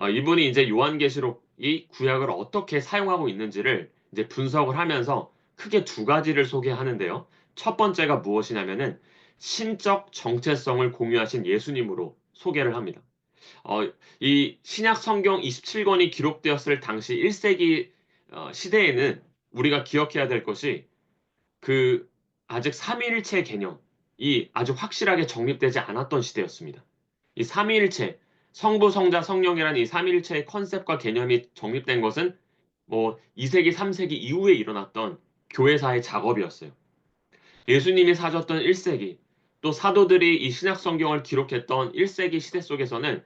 이분이 이제 요한계시록이 구약을 어떻게 사용하고 있는지를 이제 분석을 하면서 크게 두 가지를 소개하는데요. 첫 번째가 무엇이냐면은 신적 정체성을 공유하신 예수님으로 소개를 합니다. 어, 이 신약 성경 27권이 기록되었을 당시 1세기 시대에는 우리가 기억해야 될 것이 그 아직 삼위일체 개념이 아주 확실하게 정립되지 않았던 시대였습니다. 이 삼위일체, 성부, 성자, 성령이라는 이 삼위일체의 컨셉과 개념이 정립된 것은 뭐 2세기, 3세기 이후에 일어났던 교회사의 작업이었어요. 예수님이 사셨던 1세기, 또 사도들이 이 신약 성경을 기록했던 1세기 시대 속에서는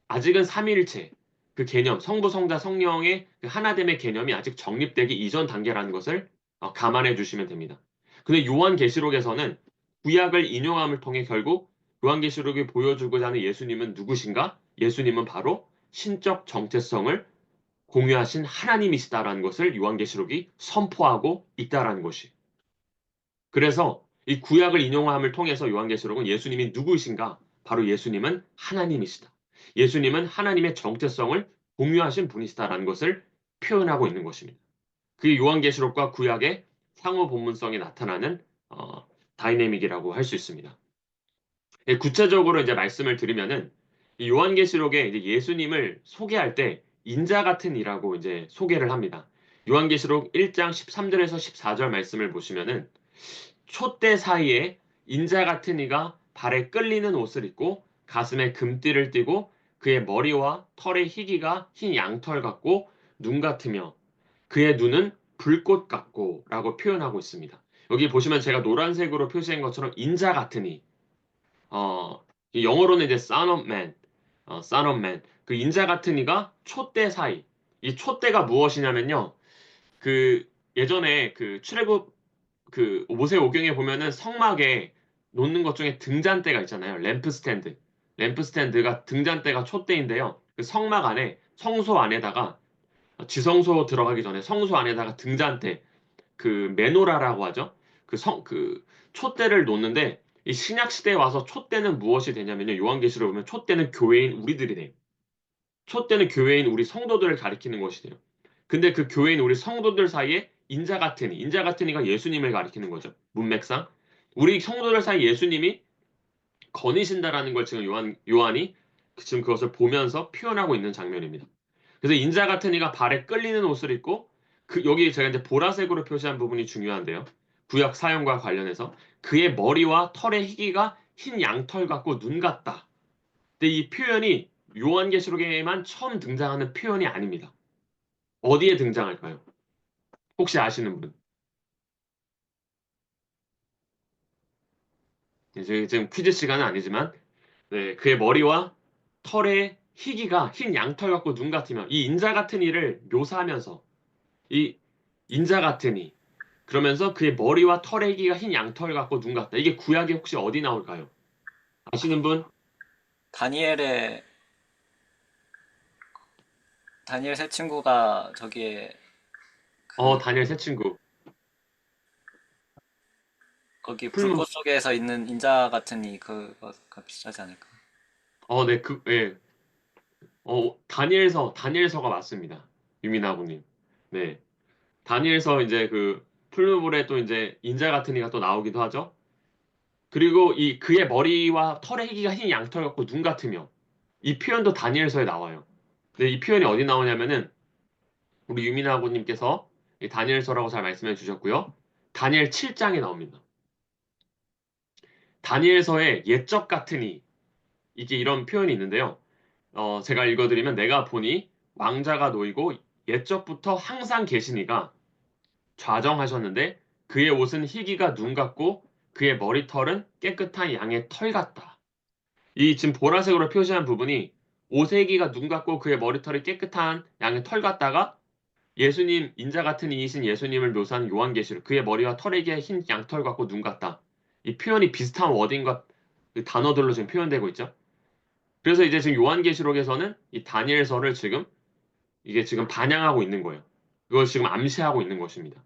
아직은 삼위일체, 그 개념, 성부, 성자, 성령의 그 하나됨의 개념이 아직 정립되기 이전 단계라는 것을 감안해 주시면 됩니다. 근데 요한계시록에서는 구약을 인용함을 통해 결국 요한계시록이 보여주고자 하는 예수님은 누구신가? 예수님은 바로 신적 정체성을 공유하신 하나님이시다라는 것을 요한계시록이 선포하고 있다라는 것이. 그래서 이 구약을 인용함을 통해서 요한계시록은 예수님이 누구이신가? 바로 예수님은 하나님이시다. 예수님은 하나님의 정체성을 공유하신 분이시다라는 것을 표현하고 있는 것입니다. 그게 요한계시록과 구약의 상호 본문성이 나타나는 다이내믹이라고 할 수 있습니다. 구체적으로 이제 말씀을 드리면은 이 요한계시록에 이제 예수님을 소개할 때 인자 같은 이라고 이제 소개를 합니다. 요한계시록 1장 13절에서 14절 말씀을 보시면은 촛대 사이에 인자 같은 이가 발에 끌리는 옷을 입고 가슴에 금띠를 띠고 그의 머리와 털의 희기가 흰 양털 같고 눈 같으며 그의 눈은 불꽃 같고 라고 표현하고 있습니다. 여기 보시면 제가 노란색으로 표시한 것처럼 인자 같은 이, 영어로는 이제 son of man, son of man. 그 인자 같은 이가 촛대 사이. 이 촛대가 무엇이냐면요. 그 예전에 그 출애굽 그 모세오경에 보면은 성막에 놓는 것 중에 등잔대가 있잖아요. 램프스탠드. 램프스탠드가 등잔대가 촛대인데요. 그 성막 안에 성소 안에다가 지성소 들어가기 전에 성소 안에다가 등잔대 그 메노라라고 하죠. 그 촛대를 놓는데 이 신약 시대에 와서 촛대는 무엇이 되냐면요. 요한계시록 보면 촛대는 교회인 우리들이 돼요. 촛대는 교회인 우리 성도들을 가리키는 것이 돼요. 근데 그 교회인 우리 성도들 사이에 인자 같은 이, 인자 같은 이가 예수님을 가리키는 거죠. 문맥상. 우리 성도들 사이 예수님이 거니신다라는 걸 지금 요한이 지금 그것을 보면서 표현하고 있는 장면입니다. 그래서 인자 같은 이가 발에 끌리는 옷을 입고 여기 제가 이제 보라색으로 표시한 부분이 중요한데요. 구약 사용과 관련해서 그의 머리와 털의 희기가 흰 양털 같고 눈 같다. 근데 이 표현이 요한계시록에만 처음 등장하는 표현이 아닙니다. 어디에 등장할까요? 혹시 아시는 분? 이제 지금 퀴즈 시간은 아니지만 네, 그의 머리와 털의 희기가 흰 양털 같고 눈 같으며 이 인자 같은 이를 묘사하면서 이 인자 같은 이 그러면서 그의 머리와 털의 희기가 흰 양털 같고 눈 같다. 이게 구약에 혹시 어디 나올까요? 아시는 분? 다니엘의 다니엘 새 친구가 저기에 그 다니엘 새 친구. 거기 풀무. 불꽃 속에서 있는 인자 같은 이 그거가 비슷하지 않을까? 네, 예. 다니엘서가 맞습니다. 유민아구님. 네. 다니엘서 이제 그 풀무불에 또 이제 인자 같은 이가 또 나오기도 하죠. 그리고 이 그의 머리와 털의 희기가 흰 양털 같고 눈 같으며 이 표현도 다니엘서에 나와요. 근데 이 표현이 어디 나오냐면은 우리 유민아구님께서 이 다니엘서라고 잘 말씀해 주셨고요. 다니엘 7장에 나옵니다. 다니엘서의 옛적 같으니 이게 이런 표현이 있는데요. 제가 읽어드리면 내가 보니 왕자가 놓이고 옛적부터 항상 계시니가 좌정하셨는데 그의 옷은 희기가 눈 같고 그의 머리털은 깨끗한 양의 털 같다. 이 지금 보라색으로 표시한 부분이 옷의 희기가 눈 같고 그의 머리털이 깨끗한 양의 털 같다가 예수님 인자 같은 이이신 예수님을 묘사한 요한계시록 그의 머리와 털에게 흰 양털 같고 눈 같다. 이 표현이 비슷한 워딩과 그 단어들로 지금 표현되고 있죠. 그래서 이제 지금 요한계시록에서는 이 다니엘서를 지금 이게 지금 반영하고 있는 거예요. 이걸 지금 암시하고 있는 것입니다.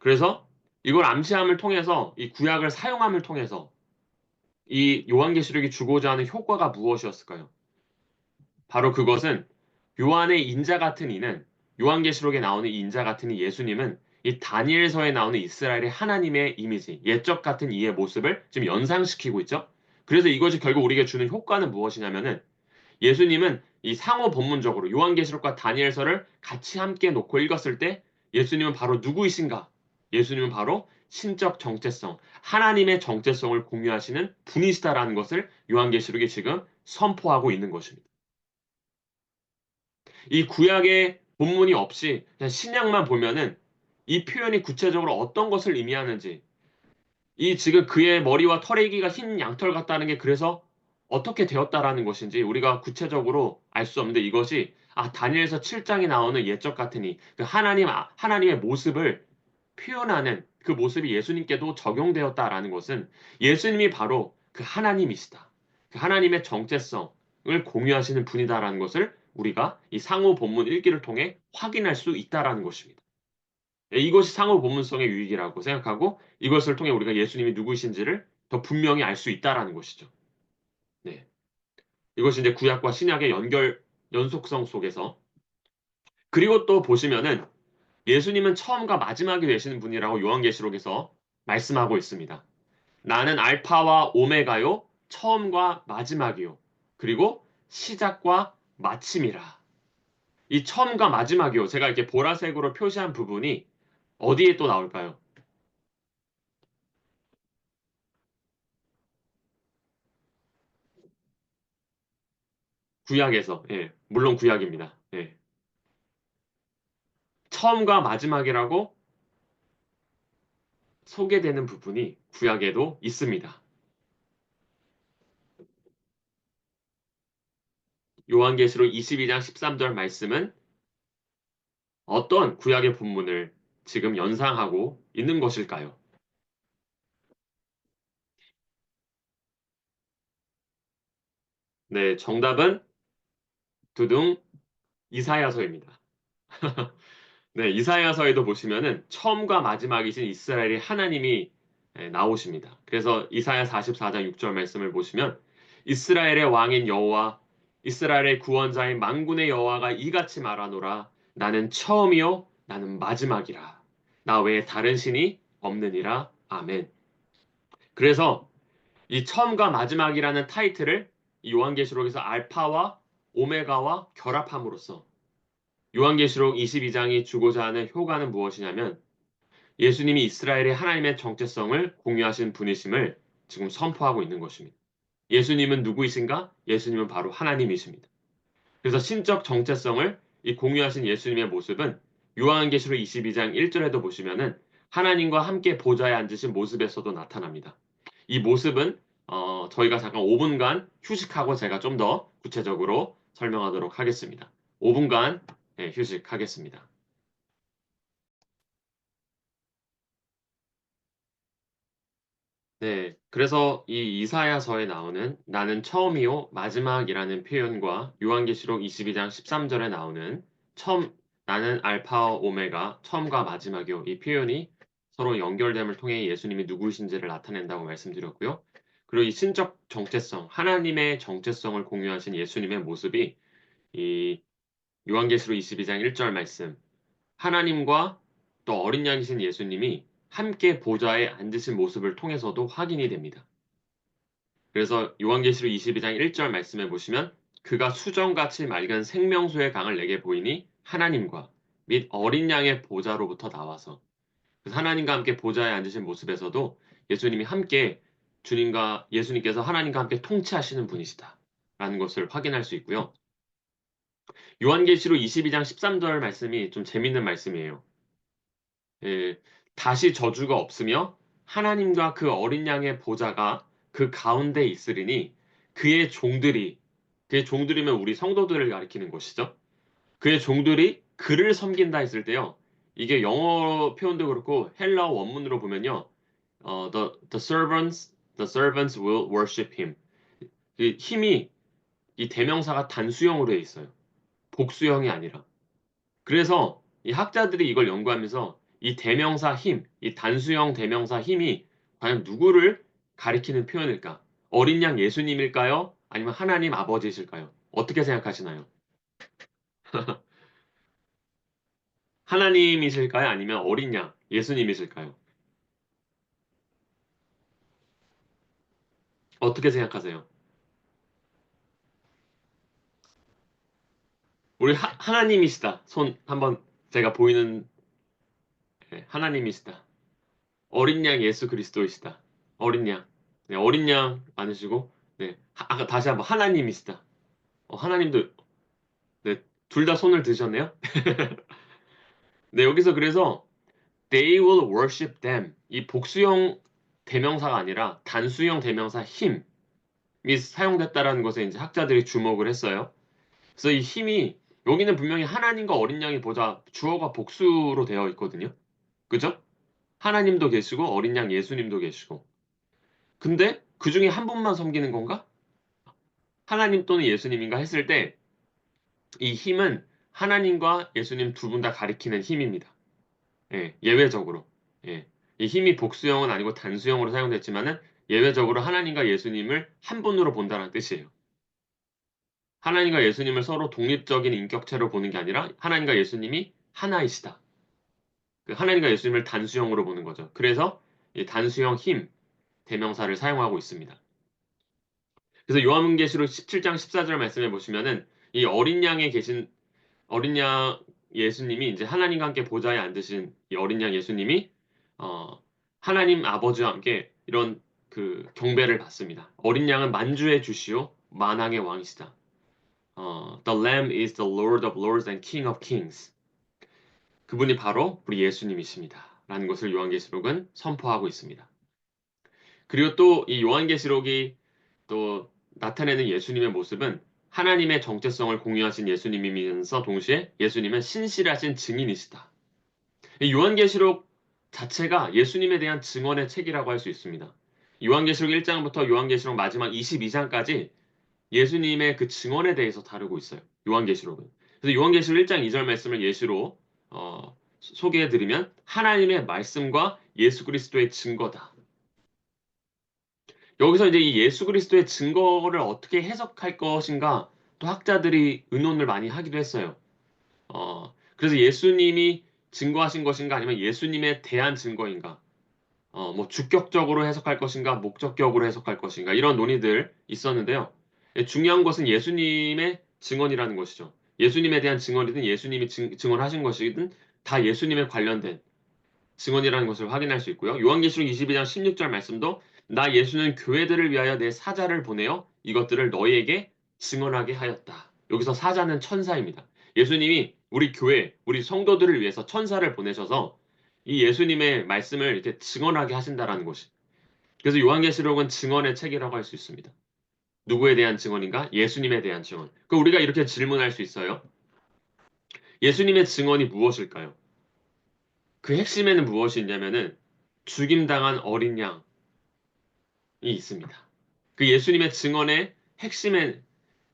그래서 이걸 암시함을 통해서 이 구약을 사용함을 통해서 이 요한계시록이 주고자 하는 효과가 무엇이었을까요? 바로 그것은 요한의 인자 같은 이는 요한계시록에 나오는 이 인자 같은 이 예수님은 이 다니엘서에 나오는 이스라엘의 하나님의 이미지, 옛적 같은 이의 모습을 지금 연상시키고 있죠. 그래서 이것이 결국 우리에게 주는 효과는 무엇이냐면은 예수님은 이 상호 본문적으로 요한계시록과 다니엘서를 같이 함께 놓고 읽었을 때 예수님은 바로 누구이신가? 예수님은 바로 신적 정체성, 하나님의 정체성을 공유하시는 분이시다라는 것을 요한계시록이 지금 선포하고 있는 것입니다. 이 구약의 본문이 없이 그냥 신약만 보면은 이 표현이 구체적으로 어떤 것을 의미하는지, 이 지금 그의 머리와 털의 기가 흰 양털 같다는 게 그래서 어떻게 되었다라는 것인지 우리가 구체적으로 알 수 없는데, 이것이 다니엘서 7장에 나오는 옛적 같으니 그 하나님의 모습을 표현하는 그 모습이 예수님께도 적용되었다라는 것은 예수님이 바로 그 하나님이시다. 그 하나님의 정체성을 공유하시는 분이다라는 것을 우리가 이 상호 본문 읽기를 통해 확인할 수 있다라는 것입니다. 이것이 상호 본문성의 유익이라고 생각하고 이것을 통해 우리가 예수님이 누구이신지를 더 분명히 알 수 있다라는 것이죠. 네. 이것이 이제 구약과 신약의 연속성 속에서, 그리고 또 보시면은 예수님은 처음과 마지막이 되시는 분이라고 요한계시록에서 말씀하고 있습니다. 나는 알파와 오메가요, 처음과 마지막이요. 그리고 시작과 마침이라. 이 처음과 마지막이요. 제가 이렇게 보라색으로 표시한 부분이 어디에 또 나올까요? 구약에서. 예, 물론 구약입니다. 예. 처음과 마지막이라고 소개되는 부분이 구약에도 있습니다. 요한계시록 22장 13절 말씀은 어떤 구약의 본문을 지금 연상하고 있는 것일까요? 네, 정답은 두둥 이사야서입니다. 네, 이사야서에도 보시면은 처음과 마지막이신 이스라엘의 하나님이 나오십니다. 그래서 이사야 44장 6절 말씀을 보시면 이스라엘의 왕인 여호와 이스라엘의 구원자인 만군의 여호와가 이같이 말하노라. 나는 처음이요 나는 마지막이라. 나 외에 다른 신이 없느니라. 아멘. 그래서 이 처음과 마지막이라는 타이틀을 이 요한계시록에서 알파와 오메가와 결합함으로써 요한계시록 22장이 주고자 하는 효과는 무엇이냐면 예수님이 이스라엘의 하나님의 정체성을 공유하신 분이심을 지금 선포하고 있는 것입니다. 예수님은 누구이신가? 예수님은 바로 하나님이십니다. 그래서 신적 정체성을 이 공유하신 예수님의 모습은 요한계시록 22장 1절에도 보시면은 하나님과 함께 보좌에 앉으신 모습에서도 나타납니다. 이 모습은 저희가 잠깐 5분간 휴식하고 제가 좀 더 구체적으로 설명하도록 하겠습니다. 5분간 휴식하겠습니다. 네, 그래서 이 이사야서에 나오는 나는 처음이요 마지막이라는 표현과 요한계시록 22장 13절에 나오는 처음 나는 알파와 오메가 처음과 마지막이요 이 표현이 서로 연결됨을 통해 예수님이 누구이신지를 나타낸다고 말씀드렸고요. 그리고 이 신적 정체성, 하나님의 정체성을 공유하신 예수님의 모습이 이 요한계시록 22장 1절 말씀 하나님과 또 어린 양이신 예수님이 함께 보좌에 앉으신 모습을 통해서도 확인이 됩니다. 그래서 요한계시록 22장 1절 말씀에 보시면 그가 수정같이 맑은 생명수의 강을 내게 보이니 하나님과 및 어린 양의 보좌로부터 나와서, 그래서 하나님과 함께 보좌에 앉으신 모습에서도 예수님이 함께 예수님께서 하나님과 함께 통치하시는 분이시다 라는 것을 확인할 수 있고요. 요한계시록 22장 13절 말씀이 좀 재밌는 말씀이에요. 예, 다시 저주가 없으며 하나님과 그 어린 양의 보좌가 그 가운데 있으리니 그의 종들이, 그의 종들이면 우리 성도들을 가리키는 것이죠. 그의 종들이 그를 섬긴다 했을 때요. 이게 영어 표현도 그렇고 헬라어 원문으로 보면요. the servants will worship him. 이 힘이 이 대명사가 단수형으로 돼 있어요. 복수형이 아니라. 그래서 이 학자들이 이걸 연구하면서 이 대명사 힘, 이 단수형 대명사 힘이 과연 누구를 가리키는 표현일까? 어린 양 예수님일까요? 아니면 하나님 아버지이실까요? 어떻게 생각하시나요? 하나님이실까요? 아니면 어린 양, 예수님이실까요? 어떻게 생각하세요? 우리 하나님이시다. 손 한번 제가 보이는 네, 하나님이시다. 어린 양 예수 그리스도이시다. 어린 양. 네, 어린 양 많으시고 네. 아까 다시 한번 하나님이시다. 하나님도 네, 둘 다 손을 드셨네요. 네, 여기서 그래서 they will worship them. 이 복수형 대명사가 아니라 단수형 대명사 힘이 사용됐다라는 것에 이제 학자들이 주목을 했어요. 그래서 이 힘이 여기는 분명히 하나님과 어린 양이 보자 주어가 복수로 되어 있거든요. 그죠? 하나님도 계시고 어린 양 예수님도 계시고. 근데 그 중에 한 분만 섬기는 건가? 하나님 또는 예수님인가 했을 때 이 힘은 하나님과 예수님 두 분 다 가리키는 힘입니다. 예, 예외적으로. 예. 이 힘이 복수형은 아니고 단수형으로 사용됐지만은 예외적으로 하나님과 예수님을 한 분으로 본다는 뜻이에요. 하나님과 예수님을 서로 독립적인 인격체로 보는 게 아니라 하나님과 예수님이 하나이시다. 그 하나님과 예수님을 단수형으로 보는 거죠. 그래서 이 단수형 힘 대명사를 사용하고 있습니다. 그래서 요한계시록 17장 14절 말씀해 보시면은 이 어린 양에 계신 어린 양 예수님이 이제 하나님과 함께 보좌에 앉으신 이 어린 양 예수님이 어, 하나님 아버지와 함께 이런 그 경배를 받습니다. 어린 양은 만주의 주시오 만왕의 왕이시다. The Lamb is the Lord of Lords and King of Kings. 그분이 바로 우리 예수님이십니다. 라는 것을 요한계시록은 선포하고 있습니다. 그리고 또 이 요한계시록이 또 나타내는 예수님의 모습은 하나님의 정체성을 공유하신 예수님이면서 동시에 예수님은 신실하신 증인이시다. 이 요한계시록 자체가 예수님에 대한 증언의 책이라고 할 수 있습니다. 요한계시록 1장부터 요한계시록 마지막 22장까지 예수님의 그 증언에 대해서 다루고 있어요. 요한계시록은. 그래서 요한계시록 1장 2절 말씀을 예시로 소개해드리면 하나님의 말씀과 예수 그리스도의 증거다. 여기서 이제 이 예수 그리스도의 증거를 어떻게 해석할 것인가 또 학자들이 의논을 많이 하기도 했어요. 그래서 예수님이 증거하신 것인가 아니면 예수님에 대한 증거인가, 뭐 주격적으로 해석할 것인가 목적격으로 해석할 것인가 이런 논의들 있었는데요. 중요한 것은 예수님의 증언이라는 것이죠. 예수님에 대한 증언이든 예수님이 증언하신 것이든 다 예수님에 관련된 증언이라는 것을 확인할 수 있고요. 요한계시록 22장 16절 말씀도 나 예수는 교회들을 위하여 내 사자를 보내어 이것들을 너희에게 증언하게 하였다. 여기서 사자는 천사입니다. 예수님이 우리 교회, 우리 성도들을 위해서 천사를 보내셔서 이 예수님의 말씀을 이렇게 증언하게 하신다라는 것이. 그래서 요한계시록은 증언의 책이라고 할 수 있습니다. 누구에 대한 증언인가? 예수님에 대한 증언. 그 우리가 이렇게 질문할 수 있어요. 예수님의 증언이 무엇일까요? 그 핵심에는 무엇이 있냐면은 죽임당한 어린 양이 있습니다. 그 예수님의 증언의 핵심의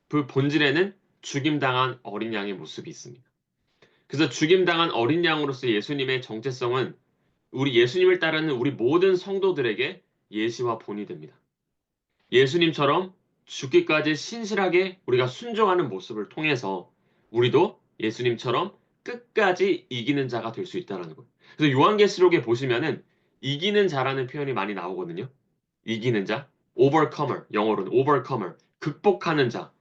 그 본질에는 죽임당한 어린 양의 모습이 있습니다. 그래서 죽임당한 어린 양으로서 예수님의 정체성은 우리 예수님을 따르는 우리 모든 성도들에게 예시와 본이 됩니다. 예수님처럼 죽기까지 신실하게 우리가 순종하는 모습을 통해서 우리도 예수님처럼 끝까지 이기는 자가 될 수 있다는 거예요. 그래서 요한계시록에 보시면은 이기는 자라는 표현이 많이 나오거든요. 이기는 자, overcomer, 영어로는 overcomer, 극복하는 자,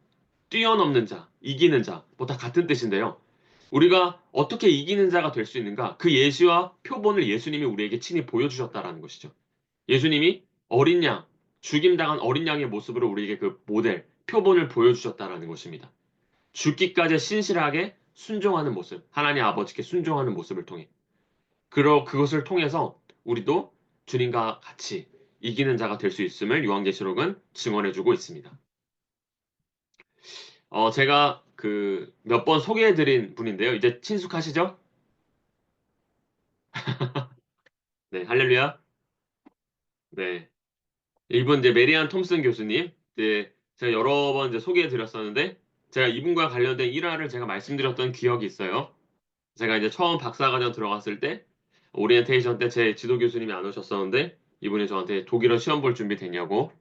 뛰어넘는 자, 이기는 자, 뭐 다 같은 뜻인데요. 우리가 어떻게 이기는 자가 될 수 있는가? 그 예시와 표본을 예수님이 우리에게 친히 보여주셨다라는 것이죠. 예수님이 어린 양, 죽임당한 어린 양의 모습으로 우리에게 그 모델, 표본을 보여주셨다라는 것입니다. 죽기까지 신실하게 순종하는 모습, 하나님 아버지께 순종하는 모습을 통해. 그것을 통해서 우리도 주님과 같이 이기는 자가 될 수 있음을 요한계시록은 증언해주고 있습니다. 제가 그 몇 번 소개해드린 분인데요. 이제 친숙하시죠? 네, 할렐루야. 네. 이분 이제 메리안 톰슨 교수님, 이제 제가 여러 번 이제 소개해드렸었는데, 제가 이분과 관련된 일화를 제가 말씀드렸던 기억이 있어요. 제가 이제 처음 박사과정 들어갔을 때, 오리엔테이션 때 제 지도 교수님이 안 오셨었는데, 이분이 저한테 독일어 시험 볼 준비 됐냐고.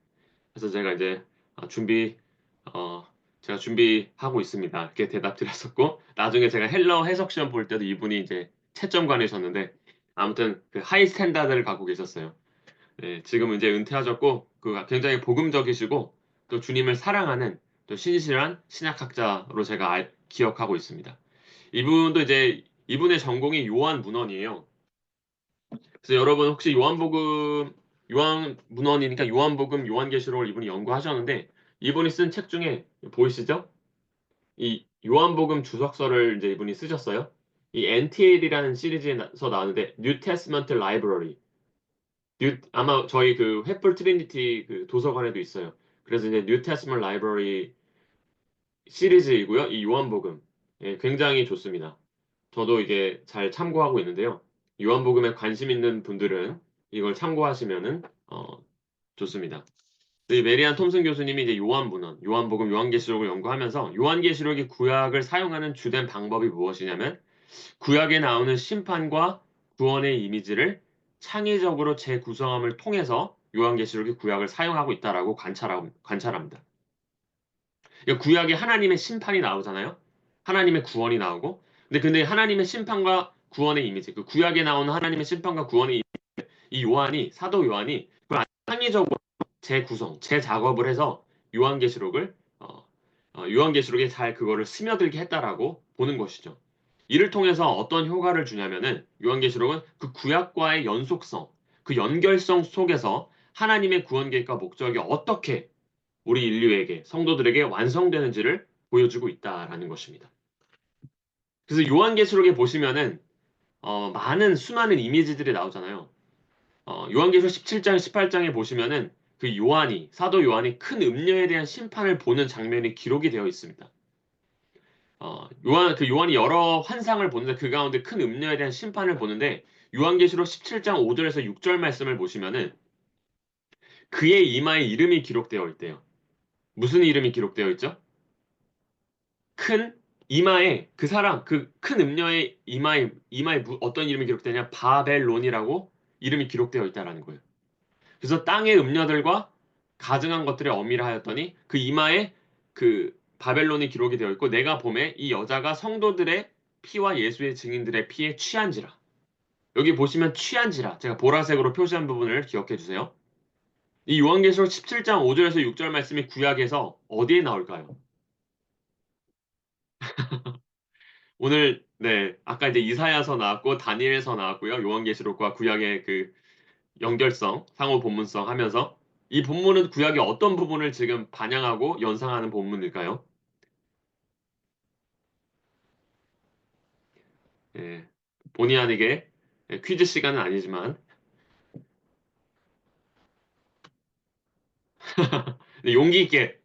그래서 제가 이제 아, 준비, 어, 제가 준비하고 있습니다. 이렇게 대답드렸었고, 나중에 제가 헬러 해석 시험 볼 때도 이분이 이제 채점관이셨는데 아무튼 그 하이 스탠다드를 갖고 계셨어요. 네, 지금은 이제 은퇴하셨고 그 굉장히 복음적이시고 또 주님을 사랑하는 또 신실한 신약학자로 제가 기억하고 있습니다. 이분도 이제 이분의 전공이 요한 문헌이에요. 그래서 여러분 혹시 요한 문헌이니까 요한복음, 요한계시록을 이분이 연구하셨는데 이분이 쓴 책 중에 보이시죠? 이 요한복음 주석서를 이제 이분이 쓰셨어요. 이 NTL이라는 시리즈에서 나오는데 New Testament Library. 아마 저희 그 횃불 트리니티 그 도서관에도 있어요. 그래서 이제 뉴 테스트먼트 라이브러리 시리즈이고요. 이 요한복음. 예, 굉장히 좋습니다. 저도 이게 잘 참고하고 있는데요. 요한복음에 관심 있는 분들은 이걸 참고하시면은 좋습니다. 이 메리안 톰슨 교수님이 이제 요한문헌, 요한복음, 요한계시록을 연구하면서 요한계시록이 구약을 사용하는 주된 방법이 무엇이냐면 구약에 나오는 심판과 구원의 이미지를 창의적으로 재구성함을 통해서 요한계시록이 구약을 사용하고 있다라고 관찰합니다. 그러니까 구약에 하나님의 심판이 나오잖아요. 하나님의 구원이 나오고. 근데 하나님의 심판과 구원의 이미지, 그 구약에 나오는 하나님의 심판과 구원의 이 요한이 사도 요한이 그걸 창의적으로 재구성, 재작업을 해서 요한계시록을 요한계시록에 잘 그거를 스며들게 했다라고 보는 것이죠. 이를 통해서 어떤 효과를 주냐면은 요한계시록은 그 구약과의 연속성, 그 연결성 속에서 하나님의 구원 계획과 목적이 어떻게 우리 인류에게 성도들에게 완성되는지를 보여주고 있다라는 것입니다. 그래서 요한계시록에 보시면은 많은 수많은 이미지들이 나오잖아요. 요한계시록 17장, 18장에 보시면은 그 요한이 사도 요한이 큰 음녀에 대한 심판을 보는 장면이 기록이 되어 있습니다. 요한이 여러 환상을 보는데 그 가운데 큰 음녀에 대한 심판을 보는데 요한계시록 17장 5절에서 6절 말씀을 보시면은 그의 이마에 이름이 기록되어 있대요. 무슨 이름이 기록되어 있죠? 큰 이마에 그 사람 그 큰 음녀의 이마에 어떤 이름이 기록되냐? 바벨론이라고 이름이 기록되어 있다라는 거예요. 그래서 땅의 음녀들과 가증한 것들의 어미라 하였더니 그 이마에 그 바벨론이 기록이 되어 있고 내가 보매 이 여자가 성도들의 피와 예수의 증인들의 피에 취한지라. 여기 보시면 취한지라 제가 보라색으로 표시한 부분을 기억해 주세요. 이 요한계시록 17장 5절에서 6절 말씀이 구약에서 어디에 나올까요? 오늘 네 아까 이제 이사야서 나왔고 다니엘서 나왔고요. 요한계시록과 구약의 그 연결성, 상호 본문성 하면서 이 본문은 구약의 어떤 부분을 지금 반영하고 연상하는 본문일까요? 예, 본의 아니게 퀴즈 시간은 아니지만 용기 있게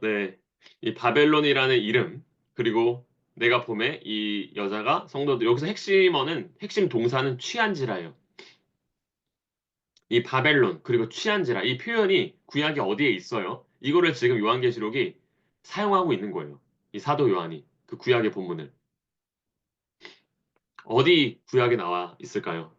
네, 이 바벨론이라는 이름 그리고 내가 봄에 이 여자가 성도들 여기서 핵심 동사는 취한지라예요. 이 바벨론 그리고 취한지라 이 표현이 구약에 어디에 있어요? 이거를 지금 요한계시록이 사용하고 있는 거예요. 이 사도 요한이 그 구약의 본문을 어디 구약에 나와 있을까요?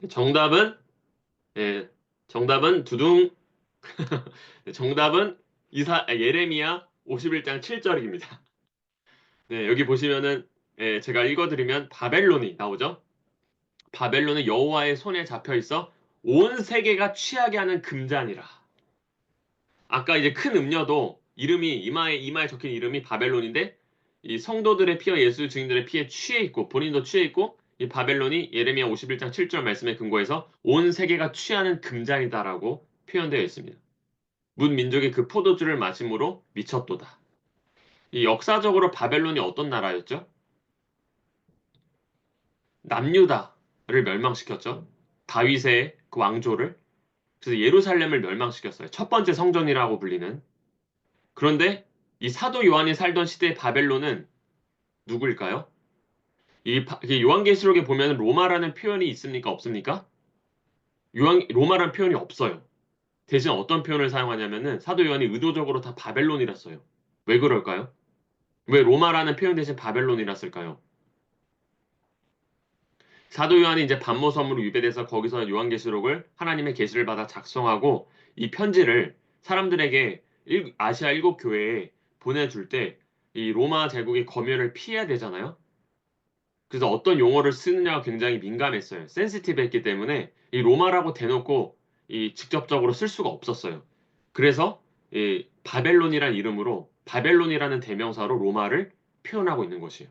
정답은 예, 정답은 두둥 정답은 예레미야 51장 7절입니다. 네, 여기 보시면은 제가 읽어드리면 바벨론이 나오죠. 바벨론은 여호와의 손에 잡혀 있어 온 세계가 취하게 하는 금잔이라. 아까 이제 큰 음녀도 이마에 적힌 이름이 바벨론인데 이 성도들의 피와 예수 증인들의 피에 취해 있고 본인도 취해 있고 이 바벨론이 예레미야 51장 7절 말씀에 근거해서 온 세계가 취하는 금잔이다라고 표현되어 있습니다. 문 민족이 그 포도주를 마심으로 미쳤도다. 이 역사적으로 바벨론이 어떤 나라였죠? 남유다를 멸망시켰죠. 다윗의 그 왕조를. 그래서 예루살렘을 멸망시켰어요. 첫 번째 성전이라고 불리는. 그런데 이 사도 요한이 살던 시대의 바벨론은 누구일까요? 이 요한계시록에 보면 로마라는 표현이 있습니까? 없습니까? 로마라는 표현이 없어요. 대신 어떤 표현을 사용하냐면은 사도 요한이 의도적으로 다 바벨론이라 써요. 왜 그럴까요? 왜 로마라는 표현 대신 바벨론이라 쓸까요? 사도 요한이 이제 반모 섬으로 유배돼서 거기서 요한계시록을 하나님의 계시를 받아 작성하고 이 편지를 사람들에게 아시아 일곱 교회에 보내줄 때 이 로마 제국의 검열을 피해야 되잖아요. 그래서 어떤 용어를 쓰느냐가 굉장히 민감했어요. 센시티브했기 때문에 이 로마라고 대놓고 이 직접적으로 쓸 수가 없었어요. 그래서 이 바벨론이라는 이름으로 바벨론이라는 대명사로 로마를 표현하고 있는 것이에요.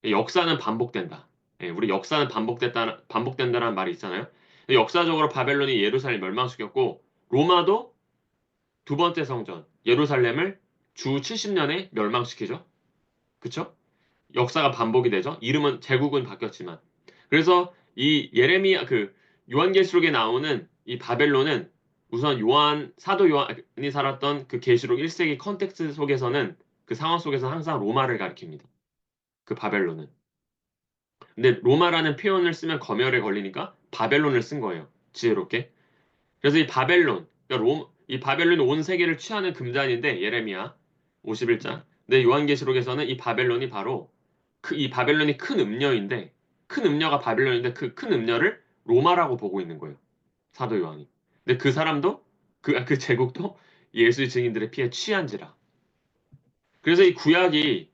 역사는 반복된다. 예, 우리 역사는 반복된다는 말이 있잖아요. 역사적으로 바벨론이 예루살렘 멸망시켰고 로마도 두 번째 성전 예루살렘을 주 70년에 멸망시키죠. 그쵸? 역사가 반복이 되죠. 이름은 제국은 바뀌었지만. 그래서 이 예레미야 요한계시록에 나오는 이 바벨론은 우선 사도 요한이 살았던 그 계시록 1세기 컨텍스트 속에서는 그 상황 속에서 항상 로마를 가리킵니다. 그 바벨론은. 근데 로마라는 표현을 쓰면 검열에 걸리니까 바벨론을 쓴 거예요. 지혜롭게. 그래서 이 바벨론, 그러니까 이 바벨론이 온 세계를 취하는 금잔인데 예레미야 51장. 근데 요한계시록에서는 이 바벨론이 바로 이 바벨론이 큰 음녀인데 큰 음녀가 바벨론인데 그 큰 음녀를 로마라고 보고 있는 거예요. 사도 요한이. 근데 그 사람도 그 제국도 예수의 증인들의 피에 취한지라. 그래서 이 구약에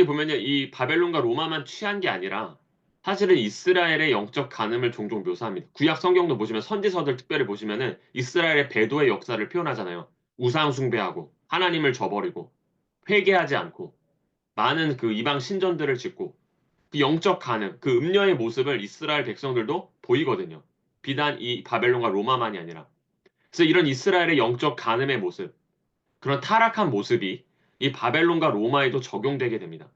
보면요, 이 바벨론과 로마만 취한 게 아니라 사실은 이스라엘의 영적 간음을 종종 묘사합니다. 구약 성경도 보시면 선지서들 특별히 보시면은 이스라엘의 배도의 역사를 표현하잖아요. 우상 숭배하고 하나님을 저버리고 회개하지 않고 많은 그 이방 신전들을 짓고 그 영적 간음, 그 음녀의 모습을 이스라엘 백성들도 보이거든요. 비단 이 바벨론과 로마만이 아니라. 그래서 이런 이스라엘의 영적 간음의 모습, 그런 타락한 모습이 이 바벨론과 로마에도 적용되게 됩니다.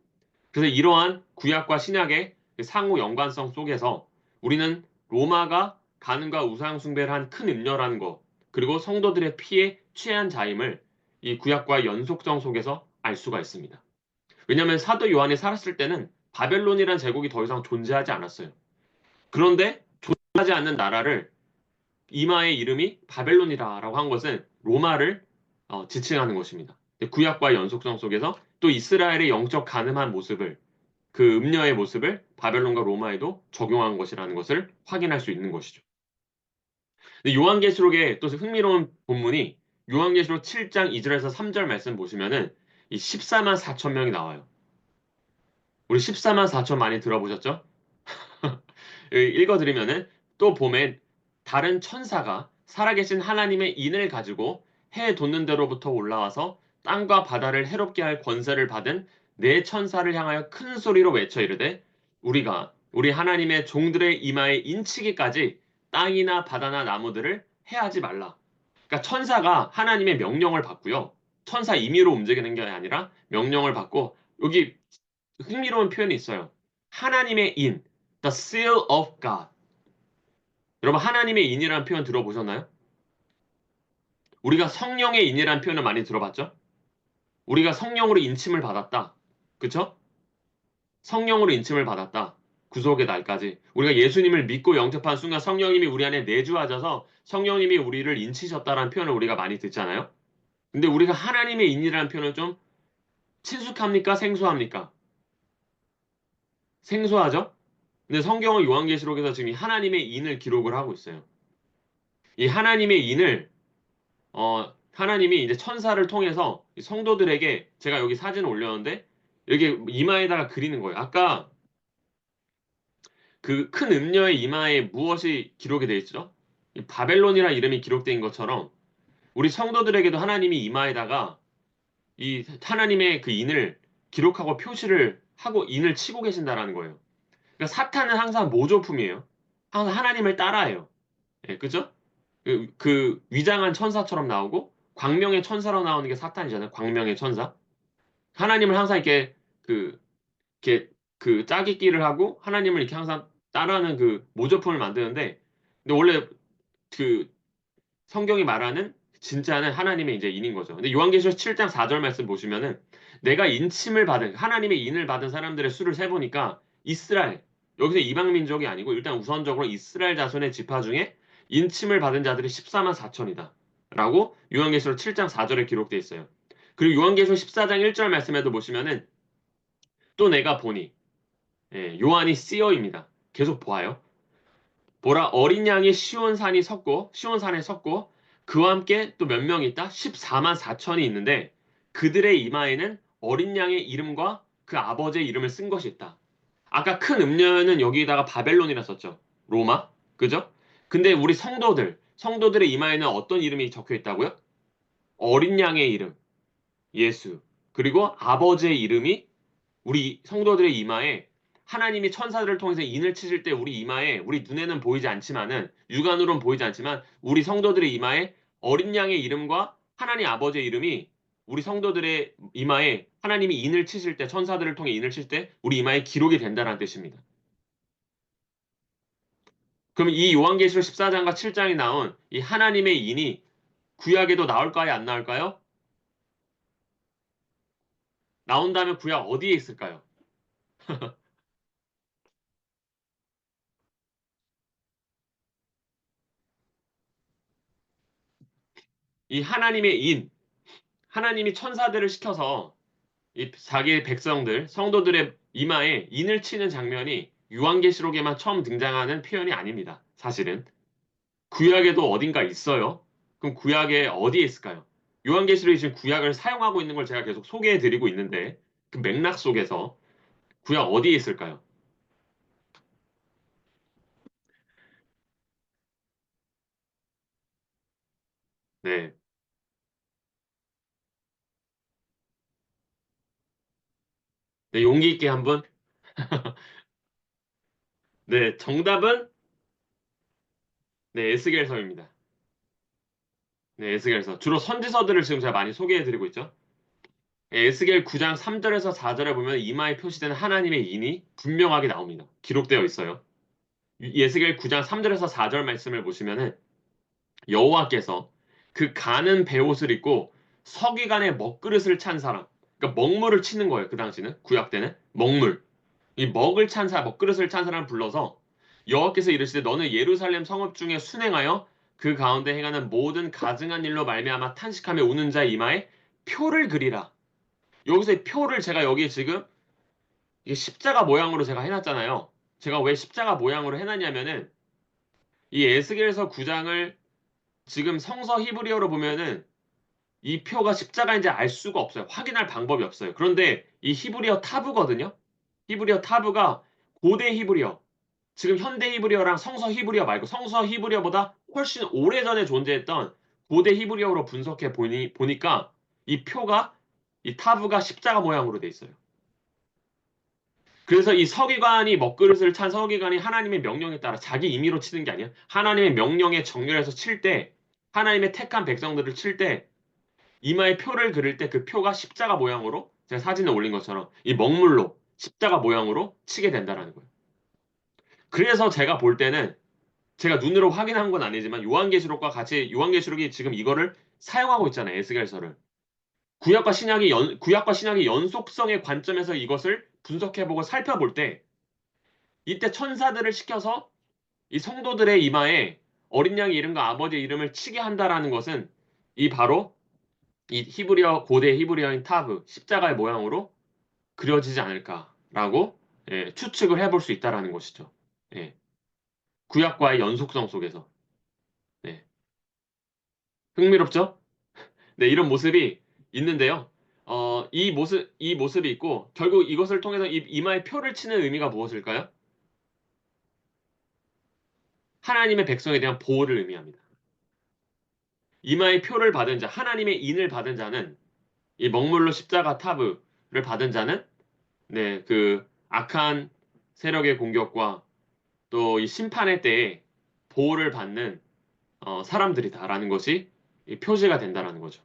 그래서 이러한 구약과 신약의 상호 연관성 속에서 우리는 로마가 간음과 우상 숭배를 한 큰 음녀라는 것, 그리고 성도들의 피에 취한 자임을 이 구약과 연속성 속에서 알 수가 있습니다. 왜냐하면 사도 요한이 살았을 때는 바벨론이란 제국이 더 이상 존재하지 않았어요. 그런데 존재하지 않는 나라를 이마의 이름이 바벨론이라고 한 것은 로마를 지칭하는 것입니다. 구약과 연속성 속에서 또 이스라엘의 영적 가늠한 모습을 그 음녀의 모습을 바벨론과 로마에도 적용한 것이라는 것을 확인할 수 있는 것이죠. 근데 요한계시록의 또 흥미로운 본문이 요한계시록 7장 2절에서 3절 말씀 보시면은 이 14만 4천 명이 나와요. 우리 14만 4천 많이 들어보셨죠? 읽어드리면은 또 봄에 다른 천사가 살아계신 하나님의 인을 가지고 해 돋는 데로부터 올라와서 땅과 바다를 해롭게 할 권세를 받은 네 천사를 향하여 큰 소리로 외쳐 이르되 우리 하나님의 종들의 이마에 인치기까지 땅이나 바다나 나무들을 해하지 말라. 그러니까 천사가 하나님의 명령을 받고요. 천사 임의로 움직이는 게 아니라 명령을 받고 여기 흥미로운 표현이 있어요. 하나님의 인, the seal of God. 여러분 하나님의 인이라는 표현 들어보셨나요? 우리가 성령의 인이라는 표현을 많이 들어봤죠? 우리가 성령으로 인침을 받았다. 그쵸? 성령으로 인침을 받았다. 구속의 날까지. 우리가 예수님을 믿고 영접한 순간 성령님이 우리 안에 내주하셔서 성령님이 우리를 인치셨다라는 표현을 우리가 많이 듣잖아요. 근데 우리가 하나님의 인이라는 표현은 좀 친숙합니까? 생소합니까? 생소하죠? 근데 성경은 요한계시록에서 지금 이 하나님의 인을 기록을 하고 있어요. 이 하나님의 인을 하나님이 이제 천사를 통해서 성도들에게 제가 여기 사진을 올렸는데 여기 이마에다가 그리는 거예요. 아까 그 큰 음녀의 이마에 무엇이 기록이 되어 있죠? 이 바벨론이라는 이름이 기록된 것처럼 우리 성도들에게도 하나님이 이마에다가 이 하나님의 그 인을 기록하고 표시를 하고 인을 치고 계신다라는 거예요. 그러니까 사탄은 항상 모조품이에요. 항상 하나님을 따라해요. 예, 그죠? 그 위장한 천사처럼 나오고 광명의 천사로 나오는 게 사탄이잖아요. 광명의 천사. 하나님을 항상 그 이렇게 그 짜깁기를 하고 하나님을 이렇게 항상 따라하는 그 모조품을 만드는데 근데 원래 그 성경이 말하는 진짜는 하나님의 이제 인인 거죠. 근데 요한계시록 7장 4절 말씀 보시면은 내가 인침을 받은 하나님의 인을 받은 사람들의 수를 세 보니까 이스라엘 여기서 이방 민족이 아니고 일단 우선적으로 이스라엘 자손의 지파 중에 인침을 받은 자들이 14만 4천이다. 라고 요한계시록 7장 4절에 기록되어 있어요. 그리고 요한계시록 14장 1절 말씀에도 보시면은 또 내가 보니 요한이 씨어입니다. 계속 보아요. 보라, 어린 양이 시온산에 섰고, 그와 함께 또 몇 명이 있다? 14만 4천이 있는데, 그들의 이마에는 어린 양의 이름과 그 아버지의 이름을 쓴 것이 있다. 아까 큰 음녀는 여기다가 바벨론이라 썼죠. 로마. 그죠? 근데 우리 성도들의 이마에는 어떤 이름이 적혀 있다고요? 어린 양의 이름, 예수. 그리고 아버지의 이름이 우리 성도들의 이마에 하나님이 천사들을 통해서 인을 치실 때 우리 이마에 우리 눈에는 보이지 않지만은 육안으로는 보이지 않지만 우리 성도들의 이마에 어린 양의 이름과 하나님 아버지의 이름이 우리 성도들의 이마에 하나님이 인을 치실 때 천사들을 통해 인을 칠 때 우리 이마에 기록이 된다는 뜻입니다. 그럼 이 요한계시록 14장과 7장에 나온 이 하나님의 인이 구약에도 나올까요? 안 나올까요? 나온다면 구약 어디에 있을까요? 이 하나님의 인, 하나님이 천사들을 시켜서 이 자기의 백성들, 성도들의 이마에 인을 치는 장면이 요한계시록에만 처음 등장하는 표현이 아닙니다. 사실은. 구약에도 어딘가 있어요. 그럼 구약에 어디에 있을까요? 요한계시록이 지금 구약을 사용하고 있는 걸 제가 계속 소개해 드리고 있는데 그 맥락 속에서 구약 어디에 있을까요? 네. 네, 용기 있게 한번. 네, 정답은 네, 에스겔서입니다. 네, 에스겔서. 주로 선지서들을 지금 제가 많이 소개해 드리고 있죠. 예, 에스겔 9장 3절에서 4절에 보면 이마에 표시되는 하나님의 인이 분명하게 나옵니다. 기록되어 있어요. 예스겔 9장 3절에서 4절 말씀을 보시면은 여호와께서 그 가는 베옷을 입고 서기관의 먹그릇을 찬 사람, 그러니까 먹물을 치는 거예요. 그 당시는 구약 때는 먹물, 이 먹그릇을 찬 사람 불러서 여호와께서 이르시되 너는 예루살렘 성읍 중에 순행하여 그 가운데 행하는 모든 가증한 일로 말미암아 탄식하며 우는 자의 이마에 표를 그리라. 여기서 이 표를 제가 여기 지금 이게 십자가 모양으로 제가 해놨잖아요. 제가 왜 십자가 모양으로 해놨냐면은 이 에스겔서 9장을 지금 성서 히브리어로 보면은 이 표가 십자가인지 알 수가 없어요. 확인할 방법이 없어요. 그런데 이 히브리어 타브거든요. 히브리어 타브가 고대 히브리어, 지금 현대 히브리어랑 성서 히브리어 말고 성서 히브리어보다 훨씬 오래전에 존재했던 고대 히브리어로 분석해 보니까 이 표가 이 타브가 십자가 모양으로 돼 있어요. 그래서 이 서기관이 먹그릇을 찬 서기관이 하나님의 명령에 따라 자기 임의로 치는 게 아니야. 하나님의 명령에 정렬해서 칠 때, 하나님의 택한 백성들을 칠 때, 이마에 표를 그릴 때 그 표가 십자가 모양으로, 제가 사진에 올린 것처럼 이 먹물로 십자가 모양으로 치게 된다는 거예요. 그래서 제가 볼 때는 제가 눈으로 확인한 건 아니지만 요한계시록과 같이 요한계시록이 지금 이거를 사용하고 있잖아요. 에스겔서를. 구약과 신약의 연속성의 관점에서 이것을 분석해보고 살펴볼 때 이때 천사들을 시켜서 이 성도들의 이마에 어린 양의 이름과 아버지의 이름을 치게 한다라는 것은 이 바로 이 고대 히브리어인 타브, 십자가의 모양으로 그려지지 않을까라고 예, 추측을 해볼 수 있다라는 것이죠. 예, 구약과의 연속성 속에서. 네, 흥미롭죠? 네, 이런 모습이 있는데요. 이 모습이 있고, 결국 이것을 통해서 이마에 표를 치는 의미가 무엇일까요? 하나님의 백성에 대한 보호를 의미합니다. 이마에 표를 받은 자, 하나님의 인을 받은 자는 이 먹물로 십자가 타브를 받은 자는 네, 그 악한 세력의 공격과 또 이 심판의 때에 보호를 받는 사람들이다라는 것이 이 표시가 된다라는 거죠.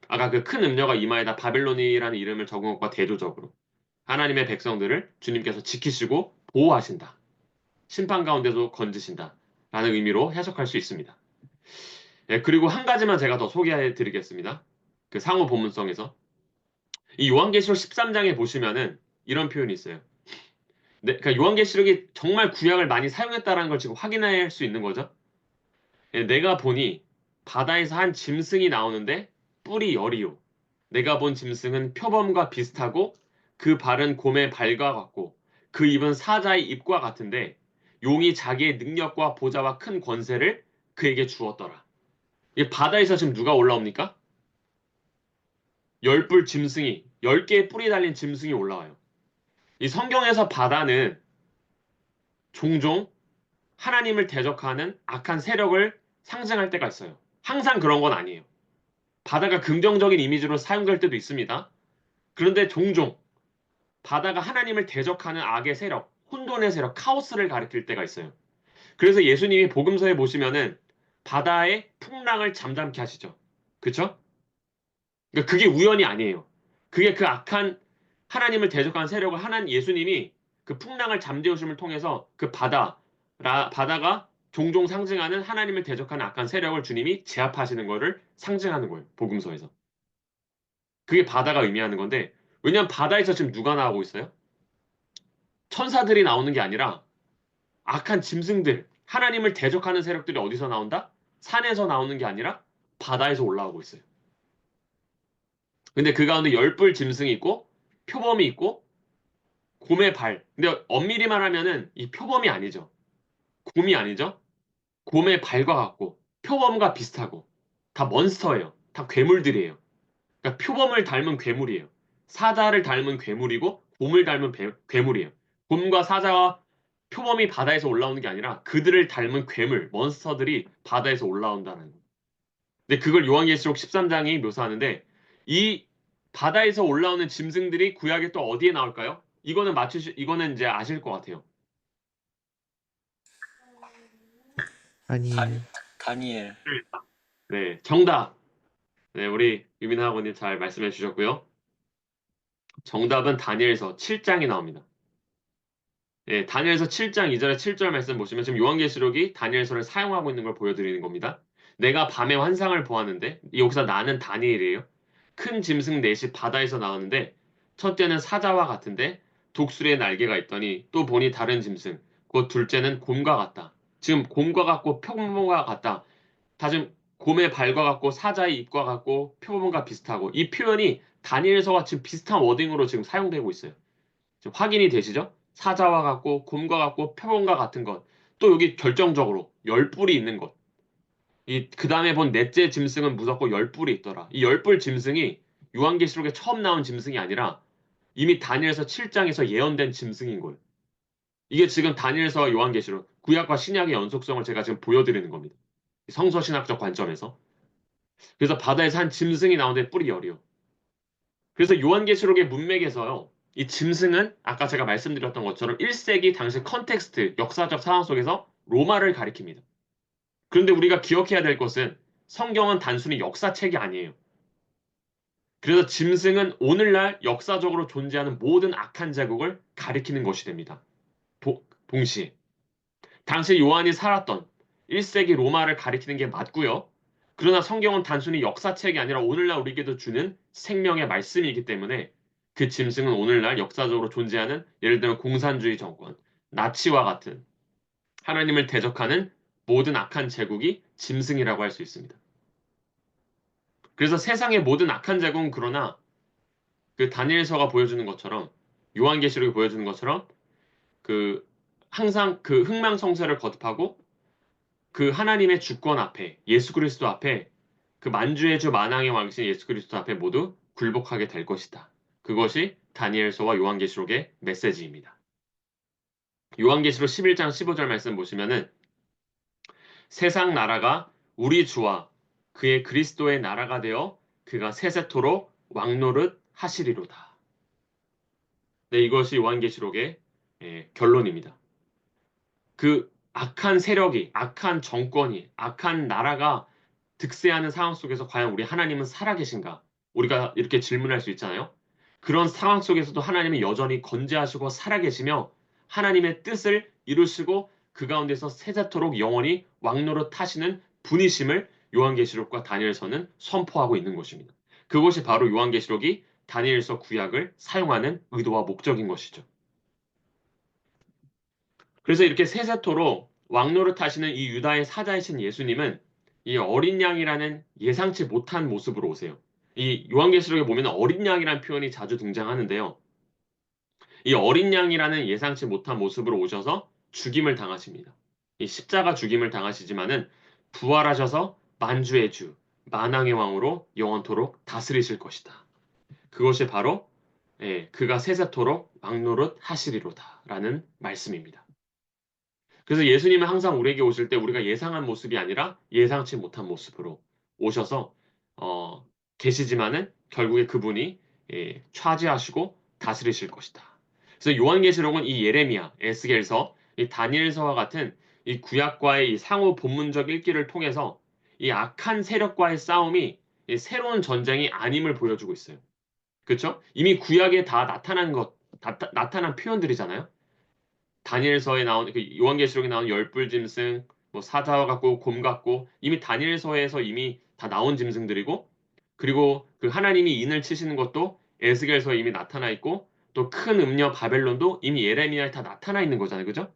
아까 그 큰 음녀가 이마에다 바벨론이라는 이름을 적은 것과 대조적으로 하나님의 백성들을 주님께서 지키시고 보호하신다. 심판 가운데도 건지신다. 라는 의미로 해석할 수 있습니다. 예, 그리고 한 가지만 제가 더 소개해 드리겠습니다. 그 상호 본문성에서. 이 요한계시록 13장에 보시면은 이런 표현이 있어요. 네, 그러니까 요한계시록이 정말 구약을 많이 사용했다라는 걸 지금 확인할 수 있는 거죠. 예, 내가 보니 바다에서 한 짐승이 나오는데 뿔이 열이요. 내가 본 짐승은 표범과 비슷하고 그 발은 곰의 발과 같고 그 입은 사자의 입과 같은데 용이 자기의 능력과 보좌와 큰 권세를 그에게 주었더라. 이 바다에서 지금 누가 올라옵니까? 열뿔 짐승이, 10개의 뿔이 달린 짐승이 올라와요. 이 성경에서 바다는 종종 하나님을 대적하는 악한 세력을 상징할 때가 있어요. 항상 그런 건 아니에요. 바다가 긍정적인 이미지로 사용될 때도 있습니다. 그런데 종종 바다가 하나님을 대적하는 악의 세력, 혼돈의 세력, 카오스를 가리킬 때가 있어요. 그래서 예수님이 복음서에 보시면은 바다의 풍랑을 잠잠케 하시죠. 그쵸? 그러니까 그게 우연이 아니에요. 그게 그 악한 하나님을 대적하는 세력을 하나님 예수님이 그 풍랑을 잠재우심을 통해서 그 바다가 종종 상징하는 하나님을 대적하는 악한 세력을 주님이 제압하시는 거를 상징하는 거예요. 복음서에서. 그게 바다가 의미하는 건데 왜냐하면 바다에서 지금 누가 나오고 있어요? 천사들이 나오는 게 아니라 악한 짐승들, 하나님을 대적하는 세력들이 어디서 나온다? 산에서 나오는 게 아니라 바다에서 올라오고 있어요. 근데 그 가운데 열뿔 짐승이 있고 표범이 있고 곰의 발. 근데 엄밀히 말하면은 이 표범이 아니죠. 곰이 아니죠. 곰의 발과 같고 표범과 비슷하고 다 몬스터예요. 다 괴물들이에요. 그러니까 표범을 닮은 괴물이에요. 사자를 닮은 괴물이고 곰을 닮은 괴물이에요. 곰과 사자와 표범이 바다에서 올라오는 게 아니라 그들을 닮은 괴물, 몬스터들이 바다에서 올라온다는 거예요. 근데 그걸 요한계시록 13장이 묘사하는데 이 바다에서 올라오는 짐승들이 구약에 또 어디에 나올까요? 이거는 이제 아실 것 같아요. 다, 다니엘. 다니엘. 네, 정답. 네, 우리 유민아 학원님 잘 말씀해 주셨고요. 정답은 다니엘서 7장이 나옵니다. 예, 다니엘서 7장 2절에 7절 말씀 보시면 지금 요한계시록이 다니엘서를 사용하고 있는 걸 보여드리는 겁니다. 내가 밤에 환상을 보았는데 여기서 나는 다니엘이에요. 큰 짐승 넷이 바다에서 나오는데 첫째는 사자와 같은데 독수리의 날개가 있더니 또 보니 다른 짐승 곧 둘째는 곰과 같다. 지금 곰과 같고 표범과 같다. 다 지금 곰의 발과 같고 사자의 입과 같고 표범과 비슷하고 이 표현이 다니엘서와 지금 비슷한 워딩으로 지금 사용되고 있어요. 지금 확인이 되시죠? 사자와 같고 곰과 같고 표범과 같은 것. 또 여기 결정적으로 열뿔이 있는 것. 이 그다음에 본 넷째 짐승은 무섭고 열뿔이 있더라. 이 열뿔 짐승이 요한계시록에 처음 나온 짐승이 아니라 이미 다니엘서 7장에서 예언된 짐승인 거예요. 이게 지금 다니엘서 요한계시록 구약과 신약의 연속성을 제가 지금 보여드리는 겁니다. 성서신학적 관점에서. 그래서 바다에서 한 짐승이 나오는데 뿔이 열이요. 그래서 요한계시록의 문맥에서요. 이 짐승은 아까 제가 말씀드렸던 것처럼 1세기 당시 컨텍스트, 역사적 상황 속에서 로마를 가리킵니다. 그런데 우리가 기억해야 될 것은 성경은 단순히 역사책이 아니에요. 그래서 짐승은 오늘날 역사적으로 존재하는 모든 악한 제국을 가리키는 것이 됩니다. 동시에. 당시 요한이 살았던 1세기 로마를 가리키는 게 맞고요. 그러나 성경은 단순히 역사책이 아니라 오늘날 우리에게도 주는 생명의 말씀이기 때문에 그 짐승은 오늘날 역사적으로 존재하는 예를 들면 공산주의 정권, 나치와 같은 하나님을 대적하는 모든 악한 제국이 짐승이라고 할 수 있습니다. 그래서 세상의 모든 악한 제국은 그러나 그 다니엘서가 보여주는 것처럼 요한계시록이 보여주는 것처럼 그 항상 그 흥망성쇠를 거듭하고 그 하나님의 주권 앞에 예수 그리스도 앞에 그 만주의 주 만왕의 왕신 예수 그리스도 앞에 모두 굴복하게 될 것이다. 그것이 다니엘서와 요한계시록의 메시지입니다. 요한계시록 11장 15절 말씀 보시면은 세상 나라가 우리 주와 그의 그리스도의 나라가 되어 그가 세세토록 왕노릇 하시리로다. 네, 이것이 요한계시록의 결론입니다. 그 악한 세력이, 악한 정권이, 악한 나라가 득세하는 상황 속에서 과연 우리 하나님은 살아계신가? 우리가 이렇게 질문할 수 있잖아요. 그런 상황 속에서도 하나님은 여전히 건재하시고 살아계시며 하나님의 뜻을 이루시고 그 가운데서 세세토록 영원히 왕노릇 하시는 분이심을 요한계시록과 다니엘서는 선포하고 있는 것입니다. 그것이 바로 요한계시록이 다니엘서 구약을 사용하는 의도와 목적인 것이죠. 그래서 이렇게 세세토록 왕노릇 하시는 이 유다의 사자이신 예수님은 이 어린 양이라는 예상치 못한 모습으로 오세요. 이 요한계시록에 보면 어린 양이라는 표현이 자주 등장하는데요. 이 어린 양이라는 예상치 못한 모습으로 오셔서 죽임을 당하십니다. 이 십자가 죽임을 당하시지만은 부활하셔서 만주의 주, 만왕의 왕으로 영원토록 다스리실 것이다. 그것이 바로 그가 세세토록 왕노릇 하시리로다라는 말씀입니다. 그래서 예수님은 항상 우리에게 오실 때 우리가 예상한 모습이 아니라 예상치 못한 모습으로 오셔서 계시지만은 결국에 그분이 차지하시고 다스리실 것이다. 그래서 요한계시록은 이 예레미야, 에스겔서, 이 다니엘서와 같은 이 구약과의 이 상호 본문적 읽기를 통해서 이 악한 세력과의 싸움이 이 새로운 전쟁이 아님을 보여주고 있어요. 그렇죠? 이미 구약에 다 나타난 나타난 표현들이잖아요. 다니엘서에 나온 그 요한계시록에 나온 열불 짐승, 뭐 사자와 같고 곰 같고 이미 다니엘서에서 이미 다 나온 짐승들이고 그리고 그 하나님이 인을 치시는 것도 에스겔서에 이미 나타나 있고 또 큰 음녀 바벨론도 이미 예레미야에 다 나타나 있는 거잖아요. 그죠?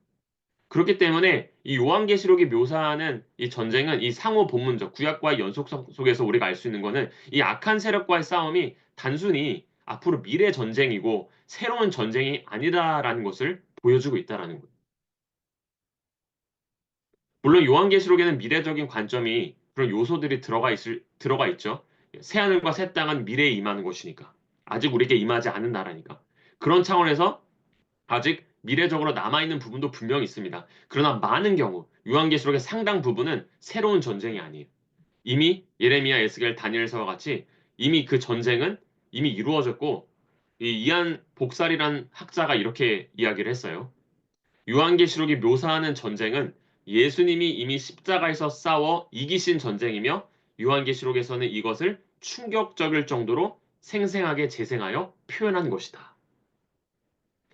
그렇기 때문에 이 요한계시록이 묘사하는 이 전쟁은 이 상호 본문적 구약과의 연속성 속에서 우리가 알 수 있는 거는 이 악한 세력과의 싸움이 단순히 앞으로 미래 전쟁이고 새로운 전쟁이 아니다라는 것을 보여주고 있다라는 거예요. 물론 요한계시록에는 미래적인 관점이 그런 요소들이 들어가 있죠. 새하늘과 새 땅은 미래에 임하는 것이니까. 아직 우리에게 임하지 않은 나라니까. 그런 차원에서 아직 미래적으로 남아있는 부분도 분명히 있습니다. 그러나 많은 경우 요한계시록의 상당 부분은 새로운 전쟁이 아니에요. 이미 예레미야, 에스겔, 다니엘서와 같이 이미 그 전쟁은 이미 이루어졌고 이 이안 복살이란 학자가 이렇게 이야기를 했어요. 요한계시록이 묘사하는 전쟁은 예수님이 이미 십자가에서 싸워 이기신 전쟁이며 요한계시록에서는 이것을 충격적일 정도로 생생하게 재생하여 표현한 것이다.